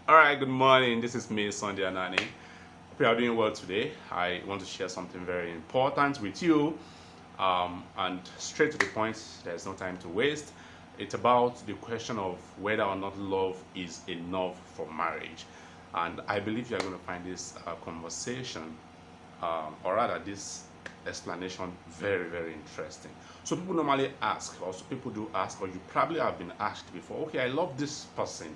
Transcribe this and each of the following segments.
All right, good morning. This is me, Sunday Anani. Hope you are doing well today. I want to share something very important with you. And straight to the point, there's no time to waste. It's about the question of whether or not love is enough for marriage. And I believe you're going to find this conversation, or rather, this explanation, very, very interesting. So, people normally ask, or so people do ask, or you probably have been asked before, okay, I love this person,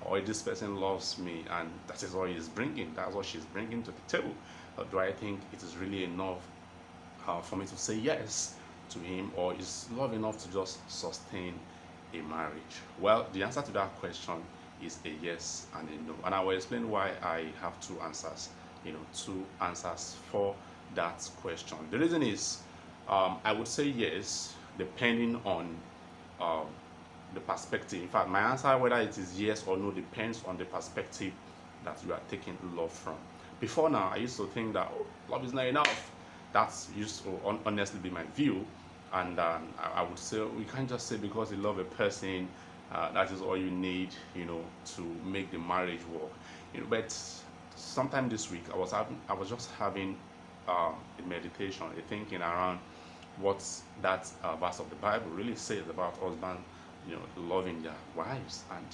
or this person loves me, and that is all he's bringing, that's what she's bringing to the table. Or do I think it is really enough for me to say yes to him, or is love enough to just sustain a marriage? Well, the answer to that question is a yes and a no, and I will explain why I have two answers. Two answers for that question. The reason is, I would say yes, depending on um, the perspective. In fact, my answer, whether it is yes or no, depends on the perspective that you are taking love from. Before now, I used to think that love is not enough. That's used to honestly be my view, and I would say we can't just say because you love a person, that is all you need, to make the marriage work. But sometime this week, I was just having a meditation, a thinking around what that verse of the Bible really says about husbands, loving their wives. And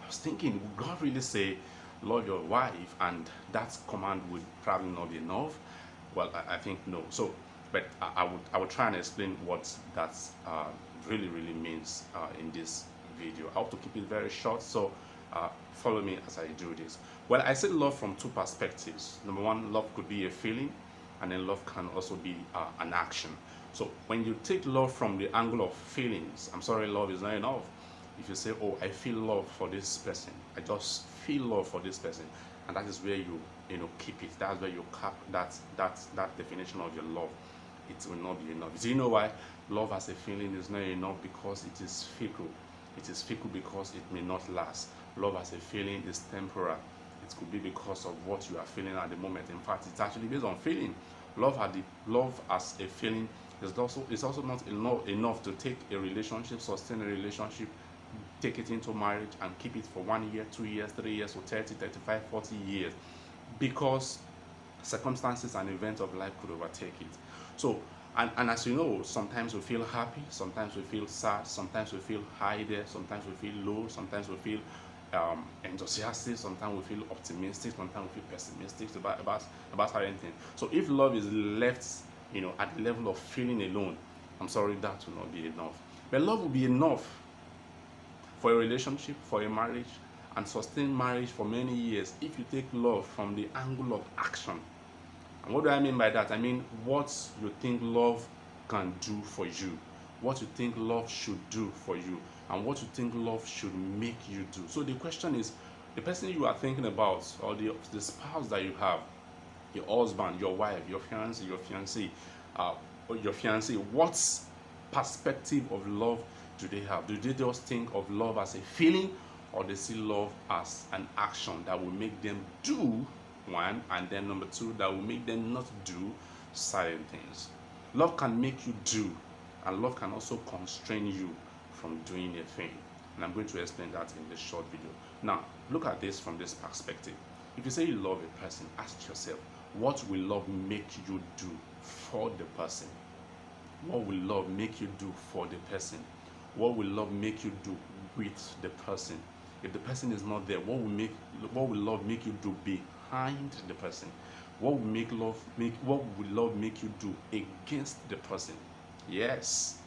I was thinking, would God really say, love your wife, and that command would probably not be enough? Well, I think no. So, but I would try and explain what that really, really means in this video. I hope to keep it very short, so follow me as I do this. Well, I say love from two perspectives. Number one, love could be a feeling, and then love can also be an action. So when you take love from the angle of feelings, I'm sorry, love is not enough. If you say, oh, I feel love for this person, I just feel love for this person, and that is where you keep it. That's where you cap that definition of your love. It will not be enough. Do you know why? Love as a feeling is not enough, because it is fickle. It is fickle because it may not last. Love as a feeling is temporal. It could be because of what you are feeling at the moment. In fact, it's actually based on feeling. Love as a feeling is also not enough to take a relationship, sustain a relationship, take it into marriage, and keep it for 1 year, 2 years, 3 years, or 30, 35, 40 years, because circumstances and events of life could overtake it. So, and as you know, sometimes we feel happy, sometimes we feel sad, sometimes we feel high there, sometimes we feel low, sometimes we feel enthusiastic, sometimes we feel optimistic, sometimes we feel pessimistic about certain things. So if love is left, at the level of feeling alone, I'm sorry, that will not be enough. But love will be enough for a relationship, for a marriage, and sustain marriage for many years if you take love from the angle of action. And what do I mean by that? I mean what you think love can do for you, what you think love should do for you, and what you think love should make you do. So the question is, the person you are thinking about, or the spouse that you have, your husband, your wife, your fiancé, or your fiancée, what perspective of love do they have? Do they just think of love as a feeling, or they see love as an action that will make them do one, and then number two, that will make them not do certain things? Love can make you do, and love can also constrain you from doing a thing. And I'm going to explain that in this short video. Now, look at this from this perspective. If you say you love a person, ask yourself, what will love make you do for the person? What will love make you do for the person? What will love make you do with the person? If the person is not there, what will love make you do behind the person? What will love make you do against the person? Yes.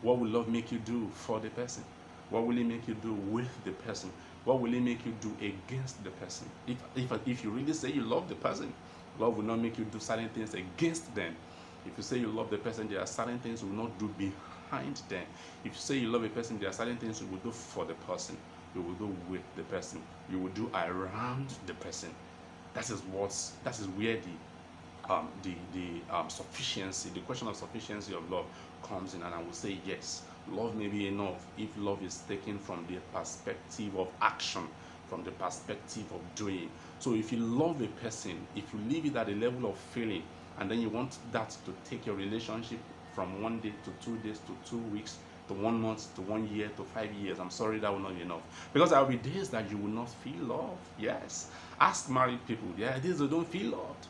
What will love make you do for the person? What will it make you do with the person? What will it make you do against the person? If you really say you love the person, love will not make you do certain things against them. If you say you love the person, there are certain things you will not do behind them. If you say you love a person, there are certain things you will do for the person, you will do with the person, you will do around the person. That is where the sufficiency, the question of sufficiency of love comes in. And I will say yes, love may be enough if love is taken from the perspective of action, from the perspective of doing. So if you love a person, if you leave it at the level of feeling, and then you want that to take your relationship from 1 day to 2 days to 2 weeks to 1 month, to 1 year, to 5 years. I'm sorry, that will not be enough. Because there will be days that you will not feel love. Yes. Ask married people. There are days they don't feel loved.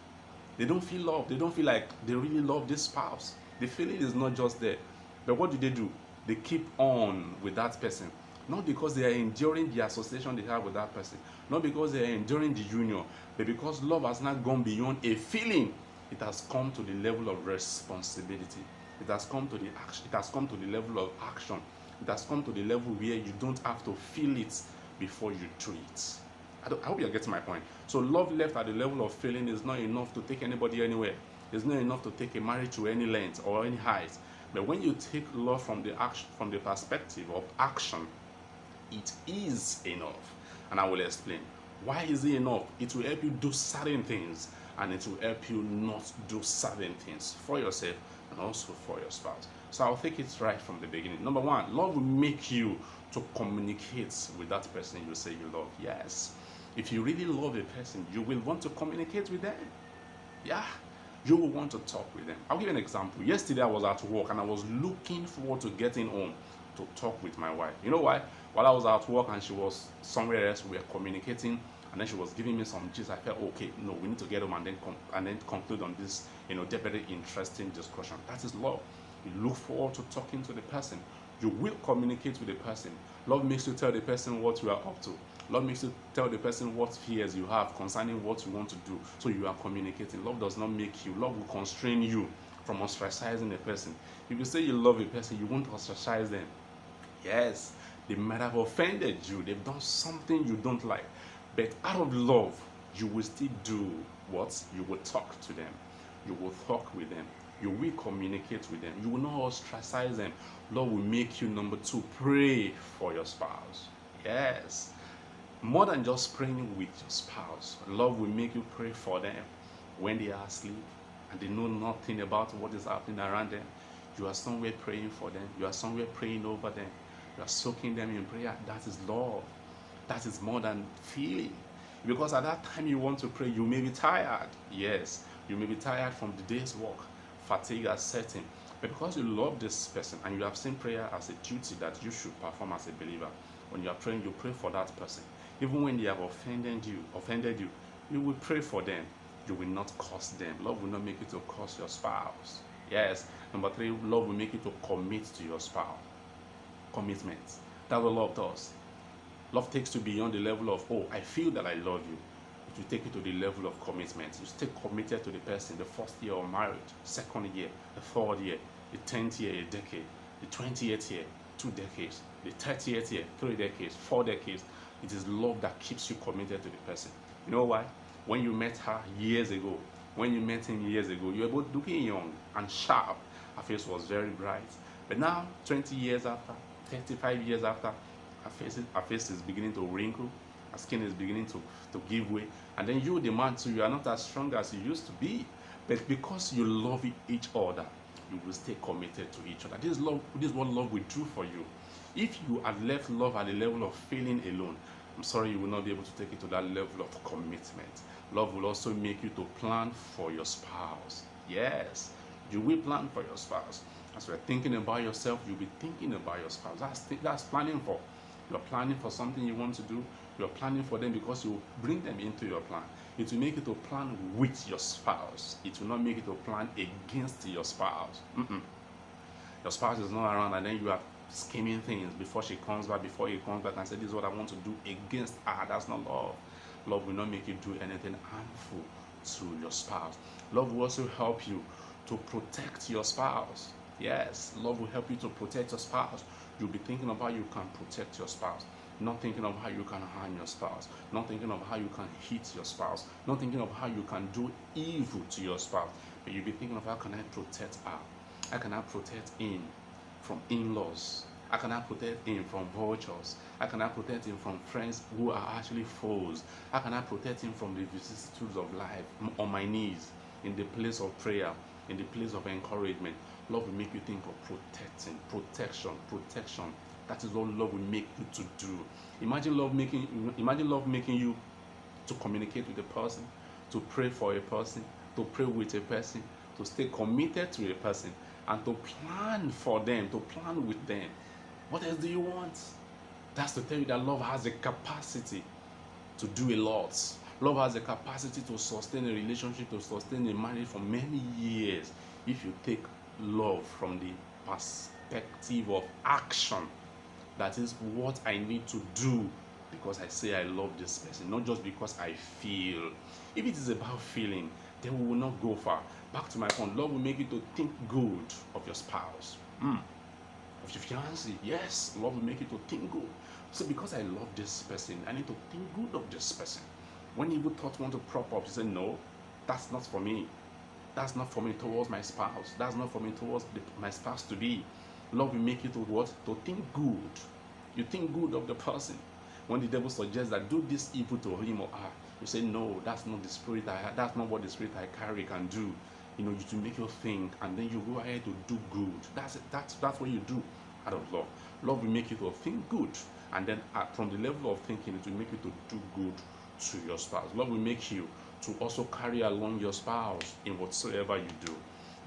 They don't feel loved. They don't feel like they really love this spouse. The feeling is not just there. But what do? They keep on with that person. Not because they are enduring the association they have with that person. Not because they are enduring the union. But because love has not gone beyond a feeling. It has come to the level of responsibility. It has come to the action. It has come to the level of action. It has come to the level where you don't have to feel it before you do it. I hope you're getting my point. So love left at the level of feeling is not enough to take anybody anywhere. It's not enough to take a marriage to any length or any height. But when you take love from the action, from the perspective of action, it is enough. And I will explain. Why is it enough? It will help you do certain things, and it will help you not do certain things for yourself and also for your spouse. So I'll take it right from the beginning. Number one, love will make you to communicate with that person you say you love. Yes. If you really love a person, you will want to communicate with them. Yeah. You will want to talk with them. I'll give you an example. Yesterday I was at work and I was looking forward to getting home to talk with my wife. You know why? While I was at work and she was somewhere else, we were communicating, and then she was giving me some gist. I felt, okay, no, we need to get home and then conclude on this, very interesting discussion. That is love. You look forward to talking to the person. You will communicate with the person. Love makes you tell the person what you are up to. Love makes you tell the person what fears you have concerning what you want to do. So you are communicating. Love does not make you. Love will constrain you from ostracizing a person. If you say you love a person, you won't ostracize them. Yes, they might have offended you. They've done something you don't like. But out of love, you will still do what? You will talk to them. You will talk with them. You will communicate with them. You will not ostracize them. Love will make you, number two, pray for your spouse. Yes. More than just praying with your spouse, love will make you pray for them when they are asleep and they know nothing about what is happening around them. You are somewhere praying for them. You are somewhere praying over them. You are soaking them in prayer. That is love. That is more than feeling. Because at that time you want to pray, you may be tired. Yes, you may be tired from the day's work. Fatigue has set in. But because you love this person and you have seen prayer as a duty that you should perform as a believer, when you are praying, you pray for that person. Even when they have offended you, you will pray for them. You will not curse them. Love will not make you to curse your spouse. Yes. Number three, love will make you to commit to your spouse. Commitment. That's what love does. Love takes you beyond the level of, oh, I feel that I love you. It will take you to the level of commitment. You stay committed to the person the first year of marriage, second year, the third year, the 10th year, a decade, the 20th year, 2 decades, the 30th year, 3 decades, 4 decades. It is love that keeps you committed to the person. You know why? When you met her years ago, when you met him years ago, you were both looking young and sharp. Her face was very bright. But now, 20 years after, 35 years after, her face is beginning to wrinkle, her skin is beginning to give way. And then you, the man too, you are not as strong as you used to be. But because you love each other, you will stay committed to each other. This is what love will do for you. If you had left love at the level of feeling alone, I'm sorry, you will not be able to take it to that level of commitment. Love will also make you to plan for your spouse. Yes, you will plan for your spouse. As you're thinking about yourself, you'll be thinking about your spouse. That's planning for. You're planning for something you want to do. You're planning for them because you bring them into your plan. It will make you to plan with your spouse. It will not make you to plan against your spouse. Your spouse is not around and then you are scheming things before he comes back and say, this is what I want to do against her. That's not love. Love will not make you do anything harmful to your spouse. Love will also help you to protect your spouse. Yes, love will help you to protect your spouse. You'll be thinking of how you can protect your spouse, not thinking of how you can harm your spouse, not thinking of how you can hit your spouse, not thinking of how you can do evil to your spouse, but you'll be thinking of how can I protect her? How can I protect him from in-laws? How can I protect him from vultures? How can I protect him from friends who are actually foes? How can I protect him from the vicissitudes of life on my knees, in the place of prayer, in the place of encouragement? Love will make you think of protection. That is what love will make you to do. Imagine love making you to communicate with a person, to pray for a person, to pray with a person, to stay committed to a person, and to plan for them, to plan with them. What else do you want? That's to tell you that love has the capacity to do a lot. Love has the capacity to sustain a relationship, to sustain a marriage for many years. If you take love from the perspective of action, that is what I need to do because I say I love this person, not just because I feel. If it is about feeling, then we will not go far. Back to my point, love will make you to think good of your spouse, of your fiancé. Yes, love will make you to think good. So because I love this person, I need to think good of this person. When evil thoughts want to prop up, you say, no, that's not for me. That's not for me towards my spouse. That's not for me towards my spouse to be. Love will make you to what? To think good. You think good of the person. When the devil suggests that do this evil to him or her, you say, no, that's not the spirit I have. That's not what the spirit I carry can do. You know, to make you think, and then you go ahead to do good. That's it. That's what you do out of love. Love will make you to think good, and then from the level of thinking, it will make you to do good to your spouse. Love will make you to also carry along your spouse in whatsoever you do.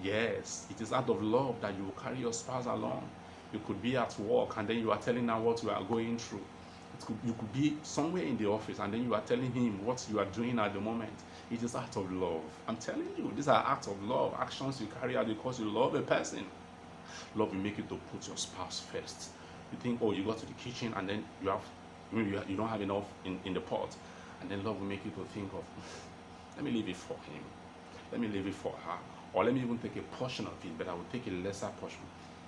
Yes, it is out of love that you will carry your spouse along. You could be at work and then you are telling her what you are going through. You could be somewhere in the office and then you are telling him what you are doing at the moment. It is out of love. I'm telling you, these are acts of love, actions you carry out because you love a person. Love will make you to put your spouse first. You think, oh, you got to the kitchen and then you don't have enough in the pot. And then love will make you to think of, let me leave it for him. Let me leave it for her. Or let me even take a portion of it, but I will take a lesser portion.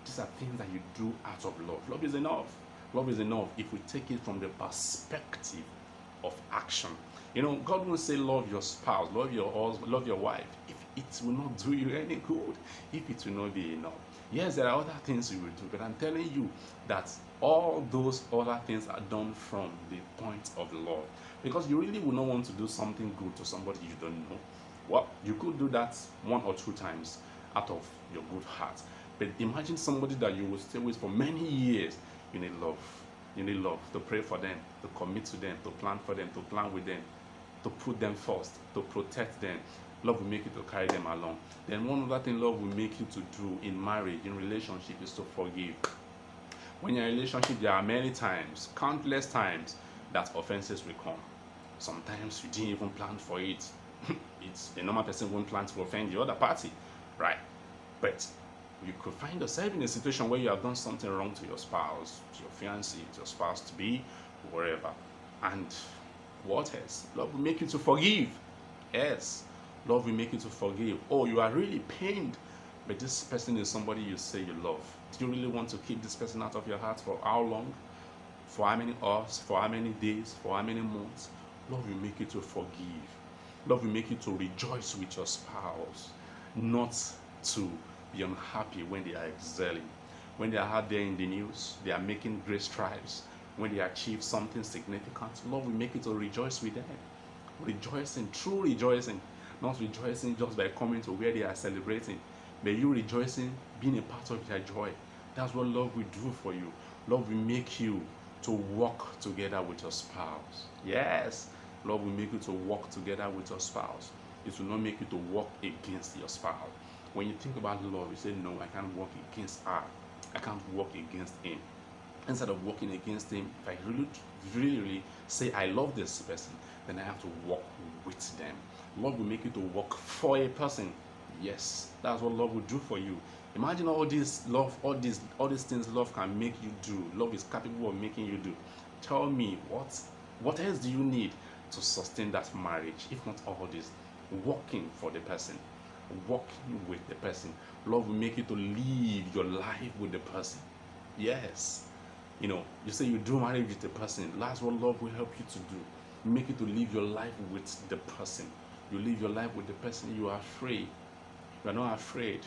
These are things that you do out of love. Love is enough. Love is enough if we take it from the perspective of action. You know, God will say love your spouse, love your husband, love your wife, if it will not do you any good, if it will not be enough. Yes, there are other things you will do, but I'm telling you that all those other things are done from the point of love. Because you really will not want to do something good to somebody you don't know. Well, you could do that 1 or 2 times out of your good heart. But imagine somebody that you will stay with for many years. You need love. You need love to pray for them, to commit to them, to plan for them, to plan with them, to put them first, to protect them. Love will make you to carry them along. Then one other thing love will make you to do in marriage, in relationship, is to forgive. When you're in a relationship, there are many times, countless times, that offenses will come. Sometimes you didn't even plan for it. It's a normal person won't plan to offend the other party, right? But you could find yourself in a situation where you have done something wrong to your spouse, to your fiancé, to your spouse to be, wherever. And what else? Love will make you to forgive. Yes, love will make you to forgive. Oh, you are really pained, but this person is somebody you say you love. Do you really want to keep this person out of your heart for how long? For how many hours? For how many days? For how many months? Love will make you to forgive. Love will make you to rejoice with your spouse, not to be unhappy when they are excelling. When they are out there in the news, they are making great strides. When they achieve something significant, love will make you to rejoice with them. Rejoicing, true rejoicing, not rejoicing just by coming to where they are celebrating, but you rejoicing, being a part of their joy. That's what love will do for you. Love will make you to walk together with your spouse. Yes, love will make you to walk together with your spouse. It will not make you to walk against your spouse. When you think about love, you say, no, I can't walk against her. I can't walk against him. Instead of walking against him, if I really say I love this person, then I have to walk with them. Love will make you to walk for a person. Yes, that's what love will do for you. Imagine all this love, all these things love can make you do. Love is capable of making you do. Tell me, what else do you need to sustain that marriage? If not all this, walking for the person, walking with the person. Love will make you to live your life with the person. Yes, you know, you say you do marriage with the person. That's what love will help you to do. Make you to live your life with the person. You live your life with the person. You are free. You are not afraid.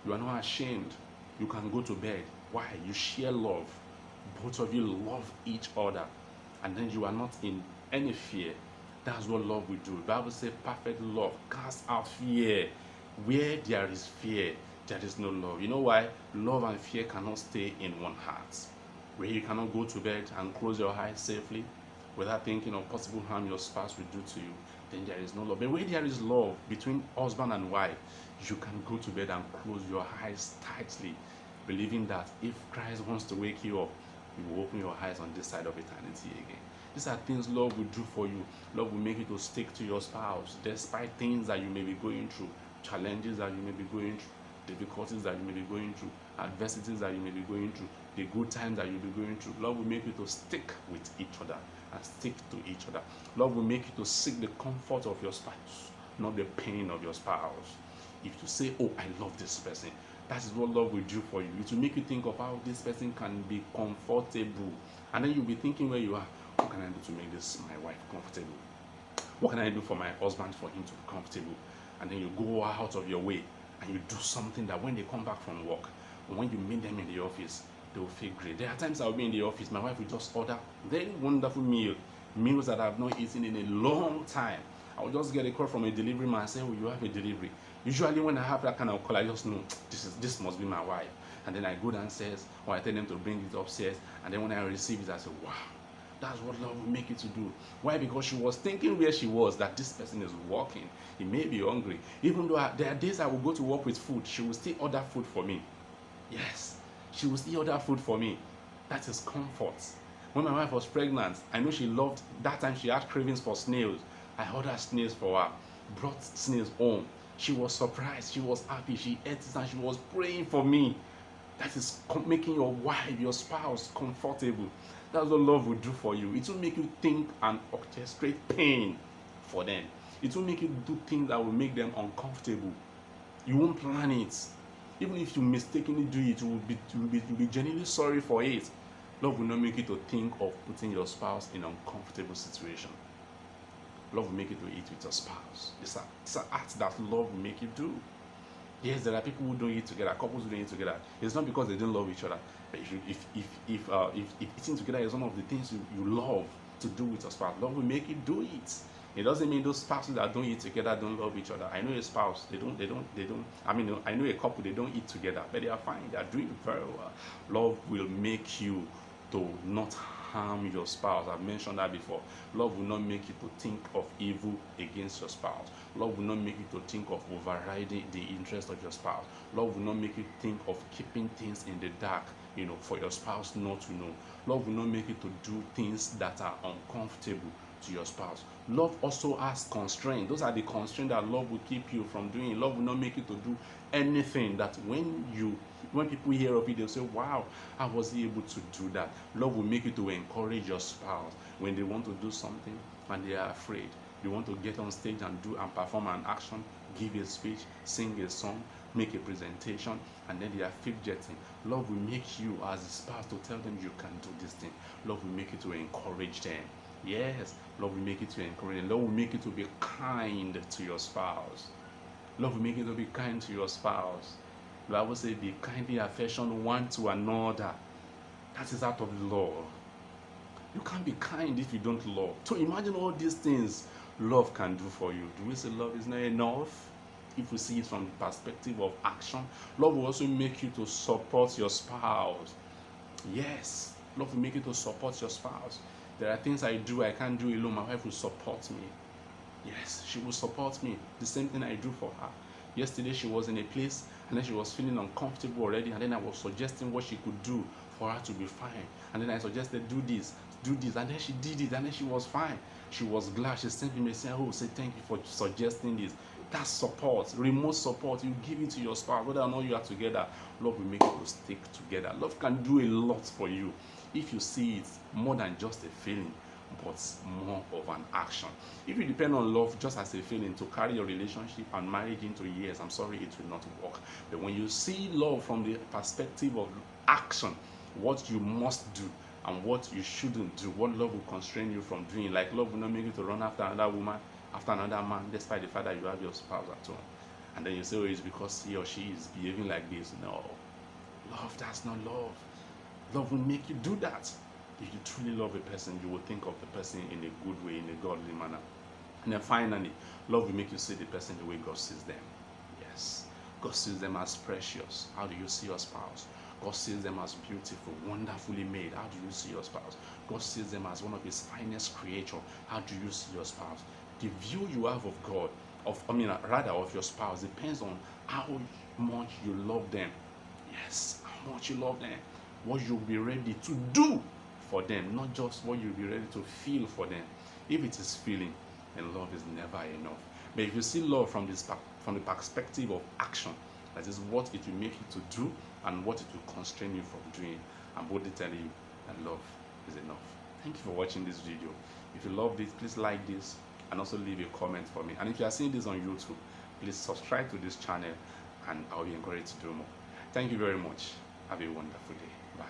You are not ashamed. You can go to bed. Why? You share love. Both of you love each other. And then you are not in any fear. That's what love will do. The Bible says perfect love casts out fear. Where there is fear, there is no love. You know why? Love and fear cannot stay in one heart. Where you cannot go to bed and close your eyes safely without thinking of possible harm your spouse will do to you, then there is no love. But where there is love between husband and wife, you can go to bed and close your eyes tightly, believing that if Christ wants to wake you up, you will open your eyes on this side of eternity again. These are things love will do for you. Love will make you to stick to your spouse despite things that you may be going through, challenges that you may be going through, difficulties that you may be going through, adversities that you may be going through, the good times that you'll be going through. Love will make you to stick with each other and stick to each other. Love will make you to seek the comfort of your spouse, not the pain of your spouse. If you say, oh, I love this person, that is what love will do for you. It will make you think of how this person can be comfortable. And then you'll be thinking where you are, what can I do to make this my wife comfortable? What can I do for my husband for him to be comfortable? And then you go out of your way and you do something that when they come back from work, or when you meet them in the office, they will feel great. There are times I'll be in the office, my wife will just order very wonderful meals that I've not eaten in a long time. I'll just get a call from a delivery man and say, oh, you have a delivery. Usually when I have that kind of call, I just know this must be my wife. And then I go downstairs, or I tell them to bring it upstairs. And then when I receive it, I say, wow, that's what love will make you to do. Why? Because she was thinking where she was, that this person is working. He may be hungry. Even though there are days I will go to work with food, she will still order food for me. Yes, she will still order food for me. That is comfort. When my wife was pregnant, I know she loved, that time she had cravings for snails. I ordered snails for her, brought snails home. She was surprised, she was happy, she ate it and she was praying for me. That is making your wife, your spouse comfortable. That's what love will do for you. It will make you think and orchestrate pain for them. It will make you do things that will make them uncomfortable. You won't plan it. Even if you mistakenly do it, you'll be genuinely sorry for it. Love will not make you to think of putting your spouse in an uncomfortable situation. Love will make you to eat with your spouse. It's an act that love will make you do. Yes, there are people who don't eat together, couples who don't eat together. It's not because they don't love each other. But if eating together is one of the things you love to do with your spouse, love will make you do it. It doesn't mean those spouses that don't eat together don't love each other. I know a spouse, they don't. I mean, I know a couple, they don't eat together, but they are fine. They are doing very well. Love will make you to not harm your spouse. I've mentioned that before. Love will not make you to think of evil against your spouse. Love will not make you to think of overriding the interest of your spouse. Love will not make you think of keeping things in the dark, for your spouse not to know. Love will not make you to do things that are uncomfortable to your spouse. Love also has constraints. Those are the constraints that love will keep you from doing. Love will not make you to do anything that when people hear of it, they'll say, wow, how was he able to do that? Love will make you to encourage your spouse when they want to do something and they are afraid. They want to get on stage and perform an action, give a speech, sing a song, make a presentation, and then they are fidgeting. Love will make you as a spouse to tell them you can do this thing. Love will make you to encourage them. Yes, love will make you to encourage them. Love will make you to be kind to your spouse. Love will make you to be kind to your spouse. The Bible says, be kindly affectionate one to another. That is out of love. You can't be kind if you don't love. So imagine all these things love can do for you. Do we say love is not enough? If we see it from the perspective of action, love will also make you to support your spouse. Yes, love will make you to support your spouse. There are things I do, I can't do alone. My wife will support me. Yes, she will support me. The same thing I do for her. Yesterday she was in a place and then she was feeling uncomfortable already, and then I was suggesting what she could do for her to be fine. And then I suggested, do this, and then she did it, and then she was fine. She was glad. She sent me a message, oh, say thank you for suggesting this. That's support, remote support. You give it to your spouse, whether or not you are together. Love will make you to stick together. Love can do a lot for you if you see it more than just a feeling, but more of an action. If you depend on love just as a feeling to carry your relationship and marriage into years, I'm sorry, it will not work. But when you see love from the perspective of action, what you must do and what you shouldn't do, what love will constrain you from doing, like love will not make you to run after another woman, after another man, despite the fact that you have your spouse at home. And then you say, oh, it's because he or she is behaving like this. No, love, that's not love. Love will make you do that. If you truly love a person, you will think of the person in a good way, in a godly manner. And then finally, love will make you see the person the way God sees them. Yes, God sees them as precious. How do you see your spouse? God sees them as beautiful, wonderfully made. How do you see your spouse? God sees them as one of his finest creatures. How do you see your spouse? The view you have of God, of your spouse, depends on how much you love them. Yes, how much you love them. what you'll be ready to do for them, not just what you'll be ready to feel for them. If it is feeling, then love is never enough. But if you see love from the perspective of action, that is what it will make you to do and what it will constrain you from doing, I'm boldly telling you that love is enough. Thank you for watching this video. If you loved it, please like this and also leave a comment for me. And if you are seeing this on YouTube, please subscribe to this channel and I'll be encouraged to do more. Thank you very much. Have a wonderful day. Bye.